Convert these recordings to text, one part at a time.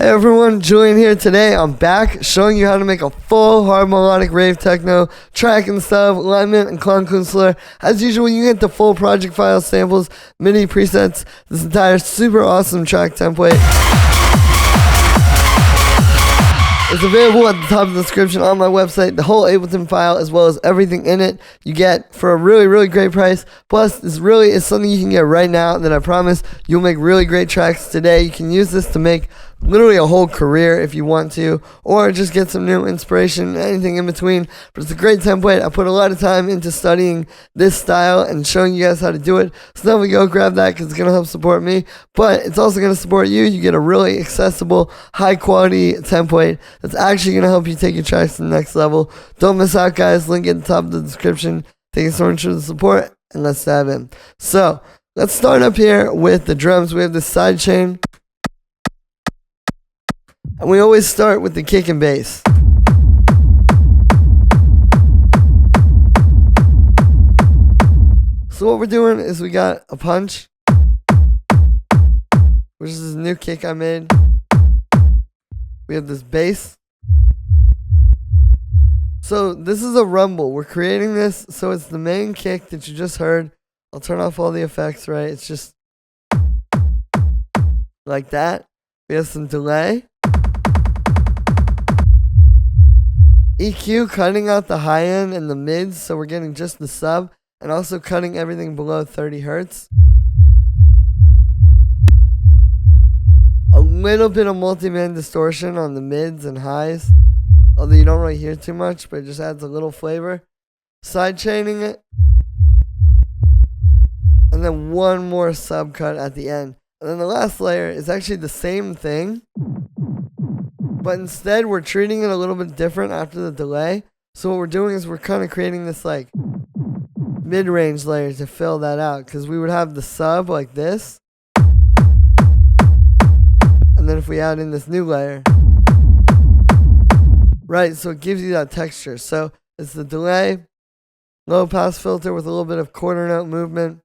Hey everyone, Julian here. Today I'm back showing you how to make a full hard melodic rave techno track and stuff, alignment and Klangkuenstler. As usual, you get the full project file, samples, MIDI presets, this entire super awesome track template. It's available at the top of the description on my website, the whole Ableton file as well as everything in it you get for a really great price. Plus, this really is something you can get right now that I promise you'll make really great tracks today. You can use this to make literally a whole career if you want to, or just get some new inspiration, anything in between. But it's a great template. I put a lot of time into studying this style and showing you guys how to do it. So now we go grab that because it's going to help support me, but it's also going to support you. You get a really accessible, high quality template that's actually going to help you take your tracks to the next level. Don't miss out, guys. Link at the top of the description. Thank you so much for the support, and let's dive in. So let's start up here with the drums. We have this side chain. And we always start with the kick and bass. So what we're doing is we got a punch, which is this new kick I made. We have this bass. So this is a rumble. We're creating this so it's the main kick that you just heard. I'll turn off all the effects, right? It's just like that. We have some delay. EQ, cutting out the high end and the mids, so we're getting just the sub, and also cutting everything below 30 hertz. A little bit of multi-band distortion on the mids and highs, although you don't really hear too much, but it just adds a little flavor. Side chaining it, and then one more sub cut at the end. And then the last layer is actually the same thing, but instead we're treating it a little bit different after the delay. So what we're doing is we're kind of creating this like mid-range layer to fill that out, because we would have the sub like this, and then if we add in this new layer, right, so it gives you that texture. So it's the delay, low pass filter with a little bit of quarter note movement,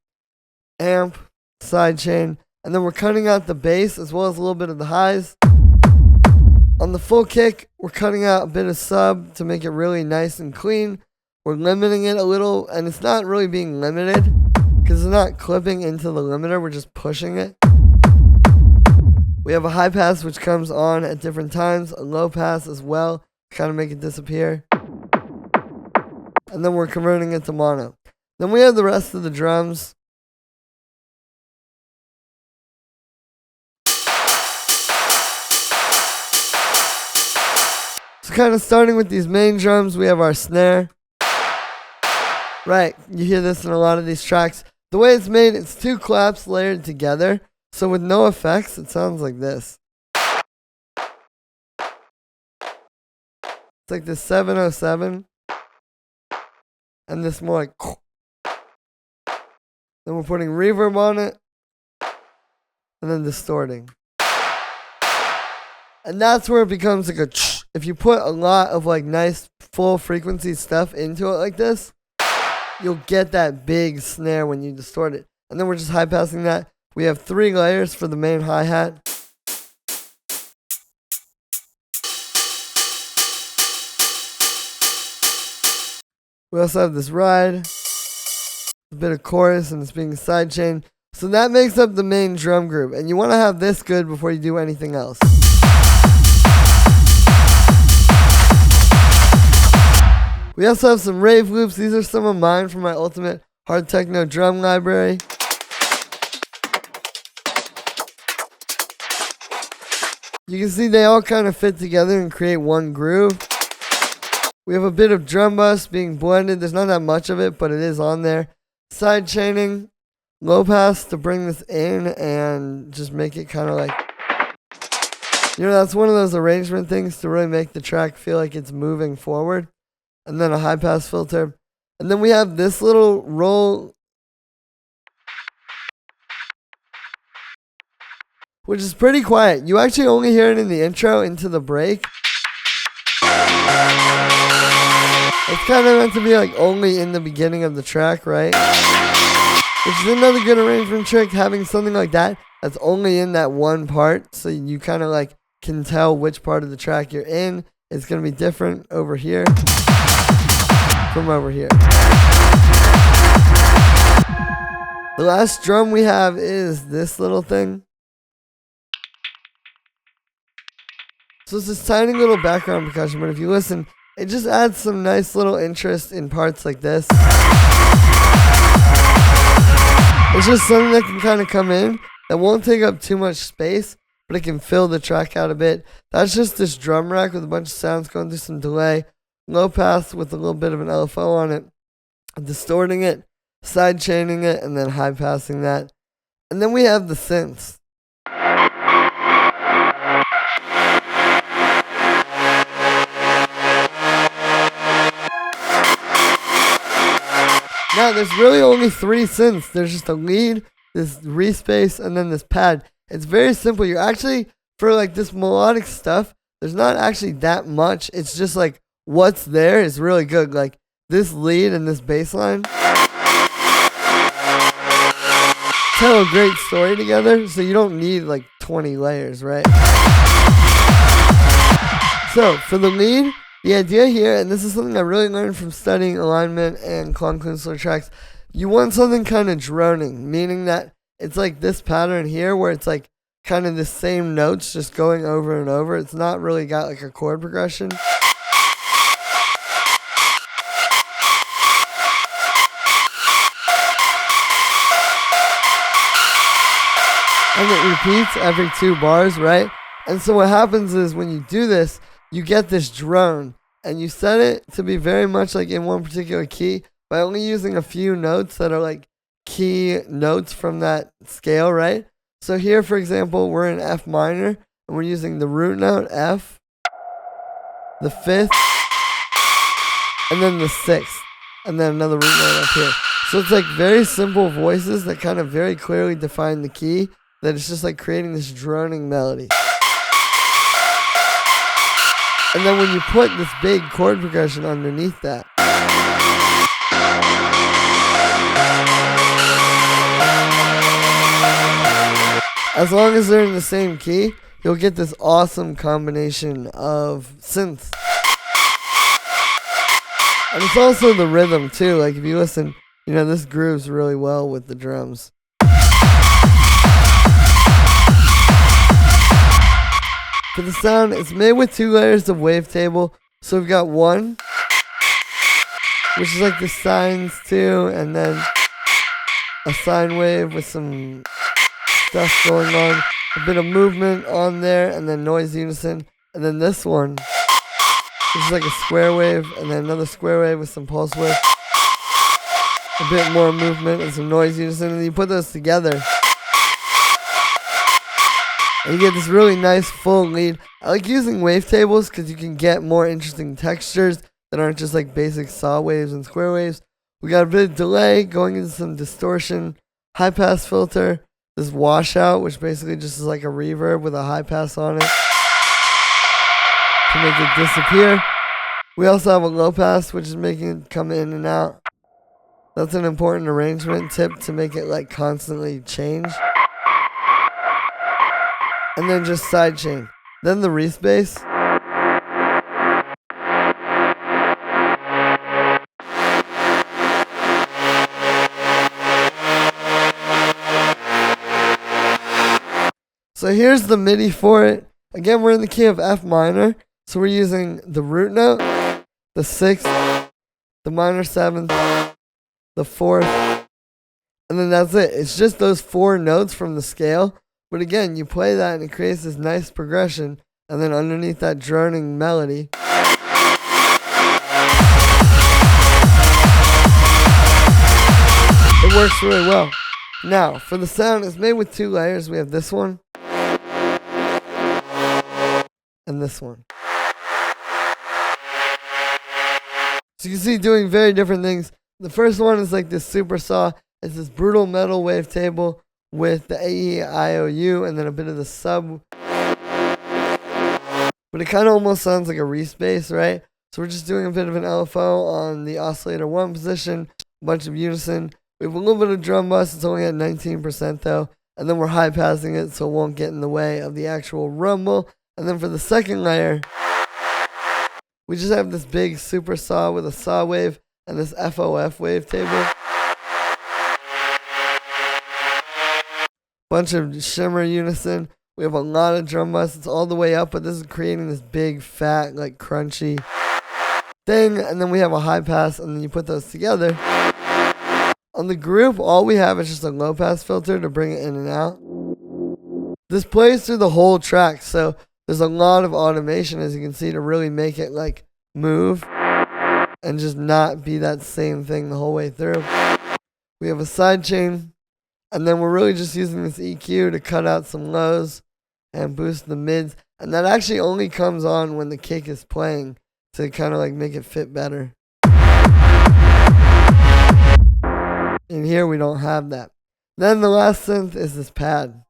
amp, side chain, and then we're cutting out the bass as well as a little bit of the highs. On the full kick, we're cutting out a bit of sub to make it really nice and clean. We're limiting it a little, and it's not really being limited because it's not clipping into the limiter, we're just pushing it. We have a high pass which comes on at different times, a low pass as well to kind of make it disappear. And then we're converting it to mono. Then we have the rest of the drums. So kind of starting with these main drums, we have our snare. Right, you hear this in a lot of these tracks. The way it's made, it's two claps layered together. So with no effects, it sounds like this. It's like this 707. And this more like. Then we're putting reverb on it. And then distorting. And that's where it becomes like a. If you put a lot of like nice full frequency stuff into it like this, you'll get that big snare when you distort it. And then we're just high passing that. We have 3 layers for the main hi-hat. We also have this ride, a bit of chorus, and it's being sidechained. So that makes up the main drum group. And you want to have this good before you do anything else. We also have some rave loops. These are some of mine from my ultimate hard techno drum library. You can see they all kind of fit together and create one groove. We have a bit of drum bus being blended. There's not that much of it, but it is on there. Side chaining, low pass to bring this in and just make it kind of like, that's one of those arrangement things to really make the track feel like it's moving forward. And then a high pass filter. And then we have this little roll, which is pretty quiet. You actually only hear it in the intro into the break. It's kind of meant to be like only in the beginning of the track, right? Which is another good arrangement trick, having something like that that's only in that one part. So you kind of like can tell which part of the track you're in. It's going to be different over here from over here. The last drum we have is this little thing. So it's this tiny little background percussion, but if you listen, it just adds some nice little interest in parts like this. It's just something that can kind of come in that won't take up too much space, but it can fill the track out a bit. That's just this drum rack with a bunch of sounds going through some delay, low pass with a little bit of an LFO on it, distorting it, side chaining it, and then high passing that. And then we have the synths. Now, there's really only 3 synths. There's just a lead, this respace, and then this pad. It's very simple. You're actually, for like this melodic stuff, there's not actually that much. It's just like what's there is really good. Like this lead and this bass line tell a great story together, so you don't need like 20 layers, right? So, for the lead, the idea here, and this is something I really learned from studying alignment and Klangkuenstler tracks, you want something kind of droning, meaning that it's like this pattern here where it's like kind of the same notes just going over and over. It's not really got like a chord progression. And it repeats every 2 bars, right? And so what happens is when you do this, you get this drone, and you set it to be very much like in one particular key by only using a few notes that are like key notes from that scale, right? So here, for example, we're in F minor, and we're using the root note F, the 5th, and then the 6th, and then another root note up here. So it's like very simple voices that kind of very clearly define the key, that it's just like creating this droning melody. And then when you put this big chord progression underneath that, as long as they're in the same key, you'll get this awesome combination of synths. And it's also the rhythm too. Like if you listen, you know, this grooves really well with the drums. For the sound, it's made with 2 layers of wavetable. So we've got one, which is like the sines too, and then a sine wave with some stuff going on, a bit of movement on there, and then noise unison. And then this one, which is like a square wave, and then another square wave with some pulse width, a bit more movement and some noise unison, and you put those together, and you get this really nice full lead. I like using wavetables because you can get more interesting textures that aren't just like basic saw waves and square waves. We got a bit of delay going into some distortion, high pass filter, this washout, which basically just is like a reverb with a high pass on it to make it disappear. We also have a low pass, which is making it come in and out. That's an important arrangement tip to make it like constantly change. And then just sidechain. Then the respace. So here's the MIDI for it. Again, we're in the key of F minor. So we're using the root note, the 6th, the minor 7th, the 4th, and then that's it. It's just those 4 notes from the scale. But again, you play that and it creates this nice progression, and then underneath that droning melody, it works really well. Now, for the sound, it's made with 2 layers. We have this one and this one. So you can see doing very different things. The first one is like this super saw. It's this brutal metal wavetable with the AEIOU and then a bit of the sub. But it kind of almost sounds like a respace, right? So we're just doing a bit of an LFO on the oscillator 1 position, a bunch of unison. We have a little bit of drum bus. It's only at 19% though. And then we're high passing it so it won't get in the way of the actual rumble. And then for the second layer, we just have this big super saw with a saw wave and this FOF wavetable. Bunch of shimmer unison. We have a lot of drum busts. It's all the way up, but this is creating this big, fat, like crunchy thing. And then we have a high pass, and then you put those together. On the group, all we have is just a low pass filter to bring it in and out. This plays through the whole track, so there's a lot of automation, as you can see, to really make it like move and just not be that same thing the whole way through. We have a side chain, and then we're really just using this EQ to cut out some lows and boost the mids. And that actually only comes on when the kick is playing to kind of like make it fit better. In here we don't have that. Then the last synth is this pad.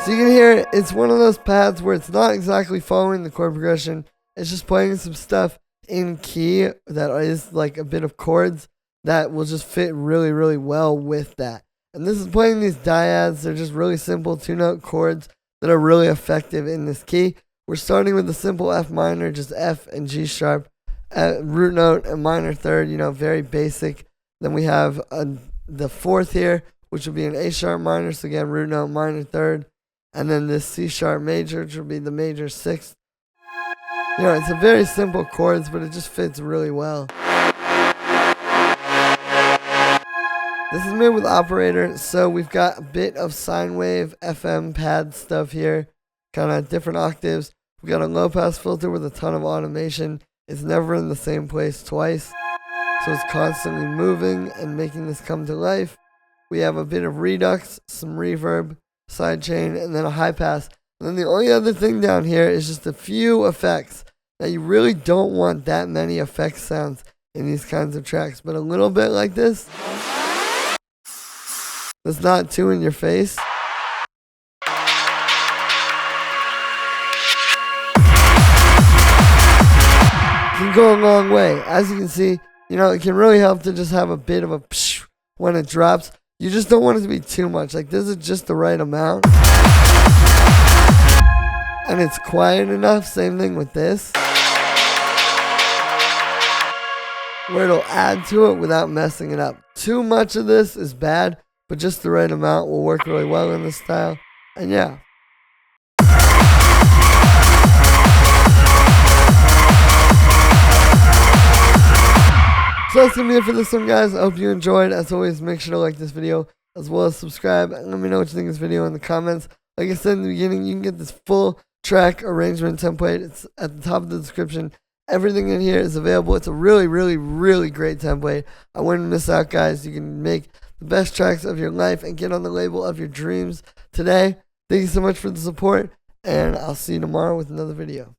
So you can hear it's one of those pads where it's not exactly following the chord progression. It's just playing some stuff in key that is like a bit of chords that will just fit really, really well with that. And this is playing these dyads. They're just really simple 2-note chords that are really effective in this key. We're starting with a simple F minor, just F and G sharp, root note and minor third, very basic. Then we have the fourth here, which will be an A sharp minor. So again, root note, minor third. And then this C sharp major, which will be the major sixth. It's a very simple chords, but it just fits really well. This is made with operator, so we've got a bit of sine wave, FM pad stuff here, kind of different octaves. We've got a low pass filter with a ton of automation. It's never in the same place twice, so it's constantly moving and making this come to life. We have a bit of redux, some reverb, sidechain, and then a high pass. And then the only other thing down here is just a few effects. Now you really don't want that many effect sounds in these kinds of tracks, but a little bit like this, that's not too in your face. Can go a long way. As you can see, it can really help to just have a bit of a psh when it drops. You just don't want it to be too much. Like, this is just the right amount. And it's quiet enough. Same thing with this, where it'll add to it without messing it up. Too much of this is bad, but just the right amount will work really well in this style. And yeah. So that's going to be it for this one, guys. I hope you enjoyed. As always, make sure to like this video as well as subscribe. And let me know what you think of this video in the comments. Like I said in the beginning, you can get this full track arrangement template. It's at the top of the description. Everything in here is available. It's a really, really, really great template. I wouldn't miss out, guys. You can make the best tracks of your life and get on the label of your dreams today. Thank you so much for the support, and I'll see you tomorrow with another video.